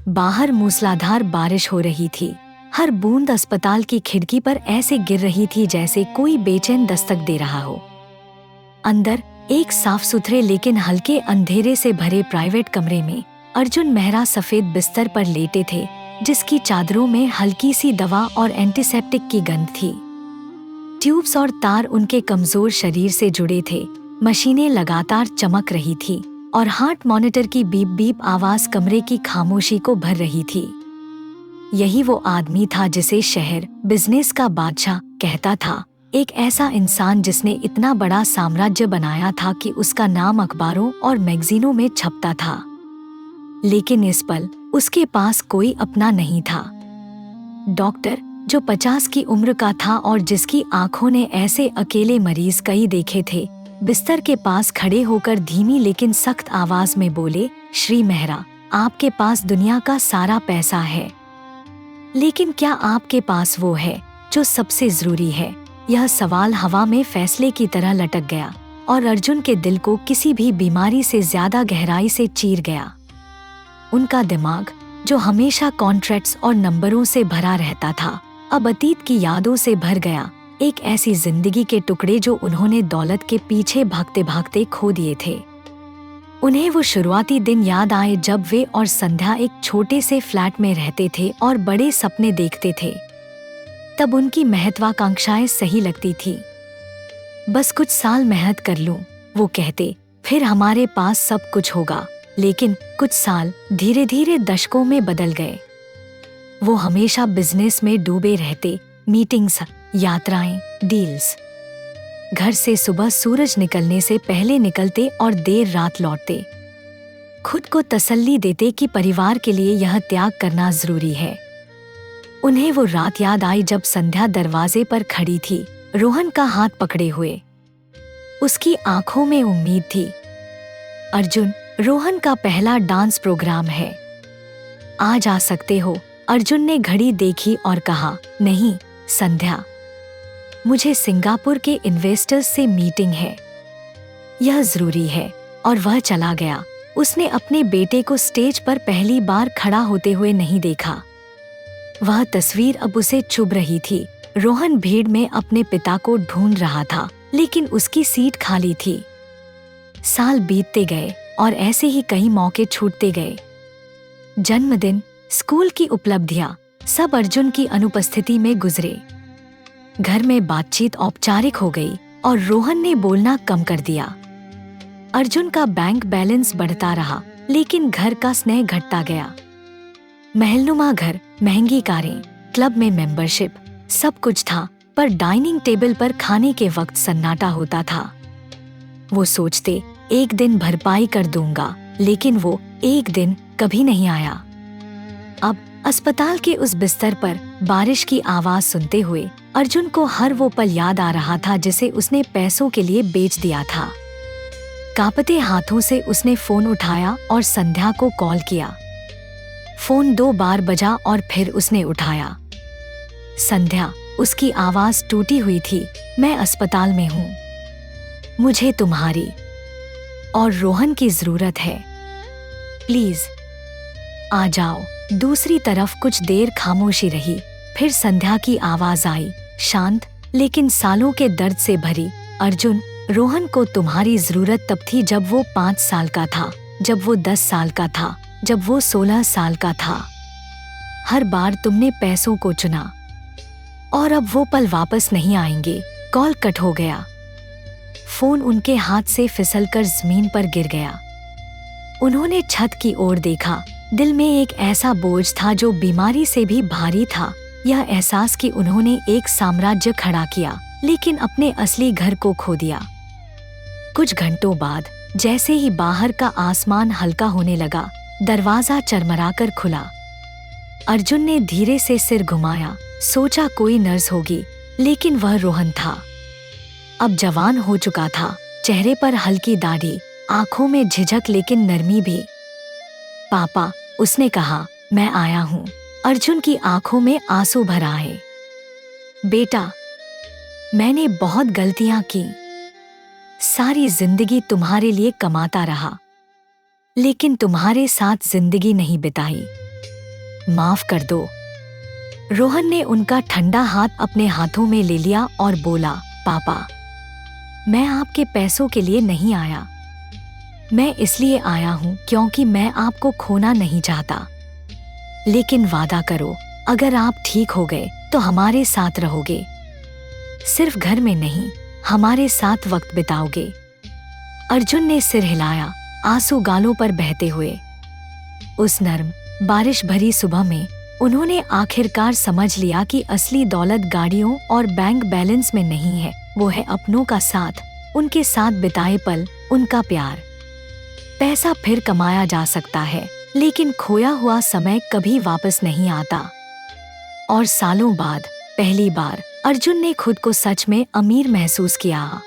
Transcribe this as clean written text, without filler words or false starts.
बाहर मूसलाधार बारिश हो रही थी। हर बूंद अस्पताल की खिड़की पर ऐसे गिर रही थी जैसे कोई बेचैन दस्तक दे रहा हो। अंदर एक साफ सुथरे लेकिन हल्के अंधेरे से भरे प्राइवेट कमरे में अर्जुन मेहरा सफेद बिस्तर पर लेटे थे, जिसकी चादरों में हल्की सी दवा और एंटीसेप्टिक की गंध थी। ट्यूब्स और तार उनके कमजोर शरीर से जुड़े थे। मशीनें लगातार चमक रही थी और हार्ट मॉनिटर की बीप बीप आवाज कमरे की खामोशी को भर रही थी। यही वो आदमी था जिसे शहर बिजनेस का बादशाह कहता था, एक ऐसा इंसान जिसने इतना बड़ा साम्राज्य बनाया था कि उसका नाम अखबारों और मैगजीनों में छपता था। लेकिन इस पल उसके पास कोई अपना नहीं था। डॉक्टर जो 50 की उम्र का था और जिसकी आंखों ने ऐसे अकेले मरीज कई देखे थे, बिस्तर के पास खड़े होकर धीमी लेकिन सख्त आवाज में बोले, श्री मेहरा, आपके पास दुनिया का सारा पैसा है, लेकिन क्या आपके पास वो है जो सबसे जरूरी है? यह सवाल हवा में फैसले की तरह लटक गया और अर्जुन के दिल को किसी भी बीमारी से ज्यादा गहराई से चीर गया। उनका दिमाग, जो हमेशा कॉन्ट्रैक्ट्स और नंबरों से भरा रहता था, अब अतीत की यादों से भर गया। एक ऐसी जिंदगी के टुकड़े जो उन्होंने दौलत के पीछे भागते भागते खो दिए थे। उन्हें वो शुरुआती दिन याद आए जब वे और संध्या एक छोटे से फ्लैट में रहते थे और बड़े सपने देखते थे। तब उनकी महत्वाकांक्षाएं सही लगती थी। बस कुछ साल मेहनत कर लूं, वो कहते, फिर हमारे पास सब कुछ होगा। लेकिन कुछ साल धीरे धीरे दशकों में बदल गए। वो हमेशा बिजनेस में डूबे रहते, मीटिंग्स, यात्राएं, डील्स। घर से सुबह सूरज निकलने से पहले निकलते और देर रात लौटते। खुद को तसल्ली देते कि परिवार के लिए यह त्याग करना जरूरी है। उन्हें वो रात याद आई जब संध्या दरवाजे पर खड़ी थी, रोहन का हाथ पकड़े हुए। उसकी आंखों में उम्मीद थी। अर्जुन, रोहन का पहला डांस प्रोग्राम है, आज आ सकते हो? अर्जुन ने घड़ी देखी और कहा, नहीं संध्या, मुझे सिंगापुर के इन्वेस्टर्स से मीटिंग है, यह जरूरी है। और वह चला गया। उसने अपने बेटे को स्टेज पर पहली बार खड़ा होते हुए नहीं देखा। वह तस्वीर अब उसे चुभ रही थी। रोहन भीड़ में अपने पिता को ढूंढ रहा था, लेकिन उसकी सीट खाली थी। साल बीतते गए और ऐसे ही कई मौके छूटते गए। जन्मदिन, स्कूल की उपलब्धियां, सब अर्जुन की अनुपस्थिति में गुजरे। घर में बातचीत औपचारिक हो गई और रोहन ने बोलना कम कर दिया। अर्जुन का बैंक बैलेंस बढ़ता रहा, लेकिन घर का स्नेह घटता गया। महलनुमा घर, महंगी कारें, क्लब में मेंबरशिप, सब कुछ था, पर डाइनिंग टेबल पर खाने के वक्त सन्नाटा होता था। वो सोचते, एक दिन भरपाई कर दूंगा, लेकिन वो एक दिन कभी नहीं आया। अब अस्पताल के उस बिस्तर पर बारिश की आवाज सुनते हुए अर्जुन को हर वो पल याद आ रहा था जिसे उसने पैसों के लिए बेच दिया था। कांपते हाथों से उसने फोन उठाया और संध्या को कॉल किया। फोन 2 बार बजा और फिर उसने उठाया। संध्या, उसकी आवाज टूटी हुई थी, मैं अस्पताल में हूँ, मुझे तुम्हारी और रोहन की जरूरत है, प्लीज आ जाओ। दूसरी तरफ कुछ देर खामोशी रही, फिर संध्या की आवाज आई, शांत लेकिन सालों के दर्द से भरी, अर्जुन, रोहन को तुम्हारी जरूरत तब थी जब वो 5 साल का था, जब वो 10 साल का था, जब वो 16 साल का था। हर बार तुमने पैसों को चुना और अब वो पल वापस नहीं आएंगे। कॉल कट हो गया। फोन उनके हाथ से फिसलकर जमीन पर गिर गया। उन्होंने छत की ओर देखा। दिल में एक ऐसा बोझ था जो बीमारी से भी भारी था। यह एहसास कि उन्होंने एक साम्राज्य खड़ा किया, लेकिन अपने असली घर को खो दिया। कुछ घंटों बाद जैसे ही बाहर का आसमान हल्का होने लगा, दरवाजा चरमराकर खुला। अर्जुन ने धीरे से सिर घुमाया, सोचा कोई नर्स होगी, लेकिन वह रोहन था। अब जवान हो चुका था, चेहरे पर हल्की दाढ़ी, आंखों में झिझक लेकिन नरमी भी। पापा, उसने कहा, मैं आया हूँ। अर्जुन की आंखों में आंसू भर आए। बेटा, मैंने बहुत गलतियां की, सारी जिंदगी तुम्हारे लिए कमाता रहा, लेकिन तुम्हारे साथ जिंदगी नहीं बिताई। माफ कर दो। रोहन ने उनका ठंडा हाथ अपने हाथों में ले लिया और बोला, पापा, मैं आपके पैसों के लिए नहीं आया। मैं इसलिए आया हूँ क्योंकि मैं आपको खोना नहीं चाहता। लेकिन वादा करो, अगर आप ठीक हो गए तो हमारे साथ रहोगे। सिर्फ घर में नहीं, हमारे साथ वक्त बिताओगे। अर्जुन ने सिर हिलाया, आंसू गालों पर बहते हुए। उस नर्म, बारिश भरी सुबह में उन्होंने आखिरकार समझ लिया कि असली दौलत गाड़ियों और बैंक बैलेंस में नहीं है, वो है अपनों का साथ, उनके साथ बिताए पल, उनका प्यार। पैसा फिर कमाया जा सकता है, लेकिन खोया हुआ समय कभी वापस नहीं आता। और सालों बाद पहली बार अर्जुन ने खुद को सच में अमीर महसूस किया।